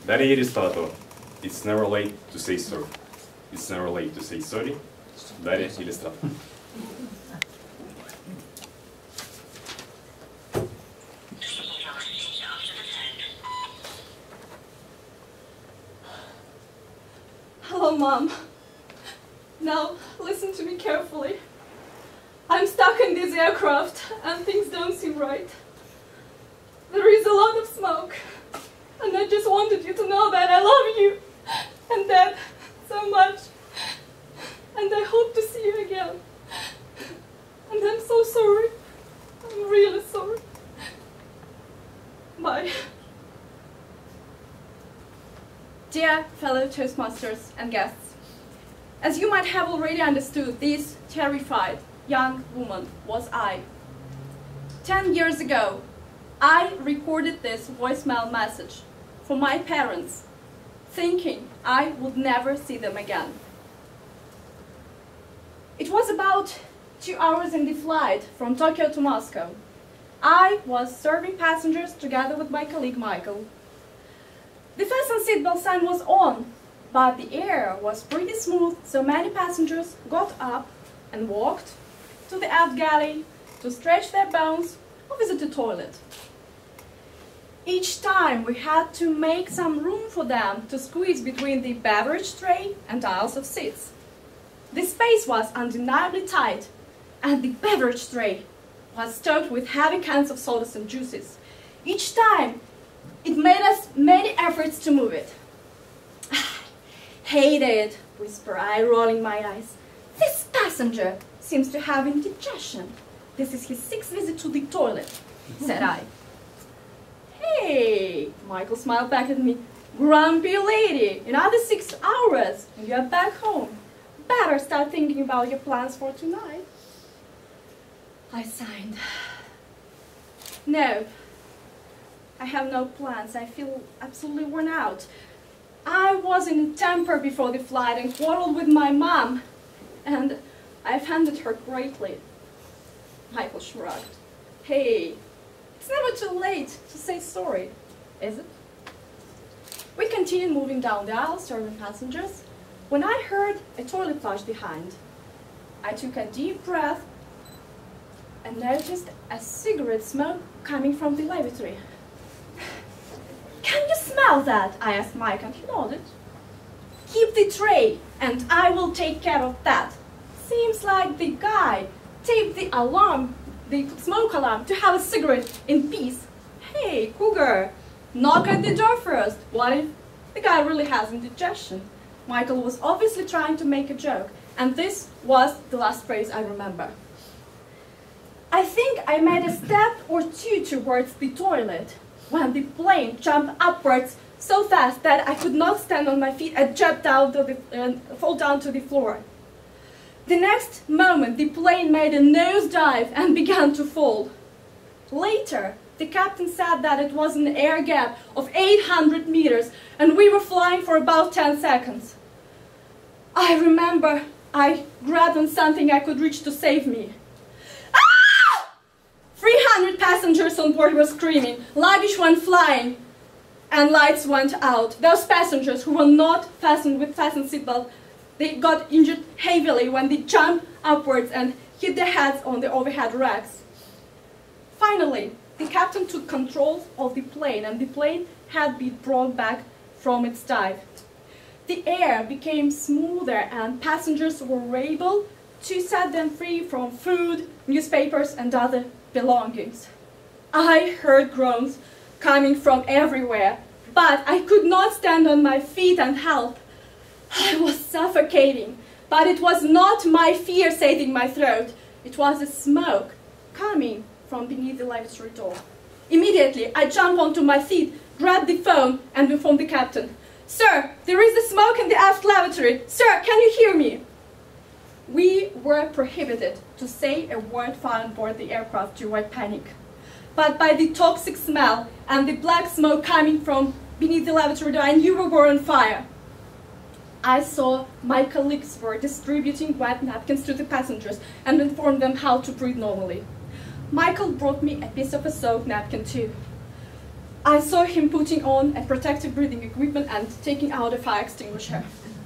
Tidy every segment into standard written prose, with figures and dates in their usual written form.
Daria Elistratova. It's never late to say sorry. It's never late to say sorry. Daria Elistratova. Hello, Mom. Now, listen to me carefully. I'm stuck in this aircraft and things don't seem right. There is a lot of smoke. And I just wanted you to know that I love you and Dad so much. And I hope to see you again. And I'm so sorry. I'm really sorry. Bye. Dear fellow Toastmasters and guests, as you might have already understood, this terrified young woman was I. 10 years ago, I recorded this voicemail message for my parents, thinking I would never see them again. It was about 2 hours in the flight from Tokyo to Moscow. I was serving passengers together with my colleague Michael. The fasten seatbelt sign was on, but the air was pretty smooth, so many passengers got up and walked to the aft galley to stretch their bones or visit the toilet. Each time we had to make some room for them to squeeze between the beverage tray and aisles of seats. The space was undeniably tight, and the beverage tray was stoked with heavy cans of sodas and juices. Each time, it made us many efforts to move it. Hate it, whispered I, rolling my eyes. This passenger seems to have indigestion. This is his 6th visit to the toilet, said I. Hey, Michael smiled back at me. Grumpy lady, another 6 hours and you're back home. Better start thinking about your plans for tonight. I signed. No, I have no plans. I feel absolutely worn out. I was in a temper before the flight and quarreled with my mom, and I offended her greatly. Michael shrugged. Hey, it's never too late to say sorry, is it? We continued moving down the aisle, serving passengers, when I heard a toilet flush behind. I took a deep breath and noticed a cigarette smoke coming from the lavatory. Can you smell that? I asked Mike, and he nodded. Keep the tray, and I will take care of that. Seems like the guy taped the alarm, the smoke alarm, to have a cigarette in peace. Hey, cougar, knock at the door first. What if the guy really has indigestion? Michael was obviously trying to make a joke, and this was the last phrase I remember. I think I made a step or two towards the toilet when the plane jumped upwards so fast that I could not stand on my feet and jumped down to fall down to the floor. The next moment, the plane made a nosedive and began to fall. Later, the captain said that it was an air gap of 800 meters and we were flying for about 10 seconds. I remember I grabbed on something I could reach to save me. 300 passengers on board were screaming, luggage went flying, and lights went out. Those passengers who were not fastened with fastened seatbelts, they got injured heavily when they jumped upwards and hit their heads on the overhead racks. Finally, the captain took control of the plane, and the plane had been brought back from its dive. The air became smoother, and passengers were able to set them free from food, newspapers, and other belongings. I heard groans coming from everywhere, but I could not stand on my feet and help. I was suffocating, but it was not my fear saving my throat. It was the smoke coming from beneath the lavatory door. Immediately, I jumped onto my feet, grabbed the phone, and informed the captain. Sir, there is a smoke in the aft lavatory. Sir, can you hear me? We were prohibited to say a word found on board the aircraft to avoid panic. But by the toxic smell and the black smoke coming from beneath the lavatory door, I knew we were on fire. I saw my colleagues were distributing wet napkins to the passengers and informed them how to breathe normally. Michael brought me a piece of a soaked napkin too. I saw him putting on a protective breathing equipment and taking out a fire extinguisher.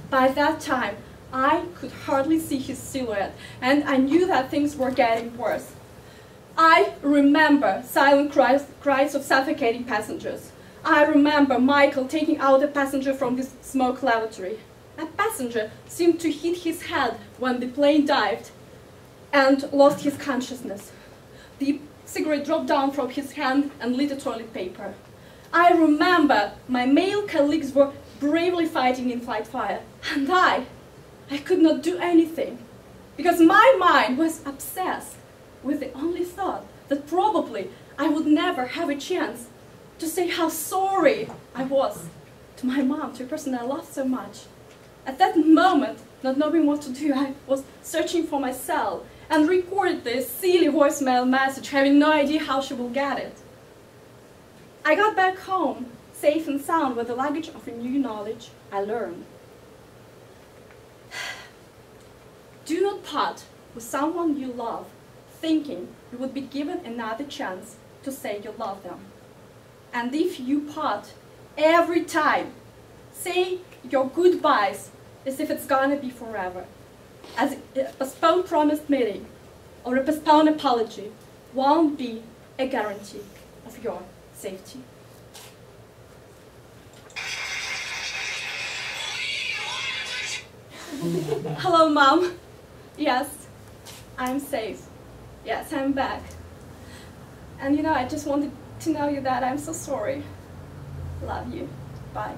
By that time, I could hardly see his silhouette, and I knew that things were getting worse. I remember silent cries of suffocating passengers. I remember Michael taking out a passenger from the smoke lavatory. A passenger seemed to hit his head when the plane dived and lost his consciousness. The cigarette dropped down from his hand and lit a toilet paper. I remember my male colleagues were bravely fighting in flight fire, and I could not do anything, because my mind was obsessed with the only thought that probably I would never have a chance to say how sorry I was to my mom, to a person I loved so much. At that moment, not knowing what to do, I was searching for my cell and recorded this silly voicemail message, having no idea how she will get it. I got back home, safe and sound, with the luggage of a new knowledge I learned. Do not part with someone you love, thinking you would be given another chance to say you love them. And if you part, every time, say your goodbyes as if it's gonna be forever. As a postponed promised meeting or a postponed apology won't be a guarantee of your safety. Hello, Mom. Yes, I'm safe. Yes, I'm back. And I just wanted to know you that I'm so sorry. Love you. Bye.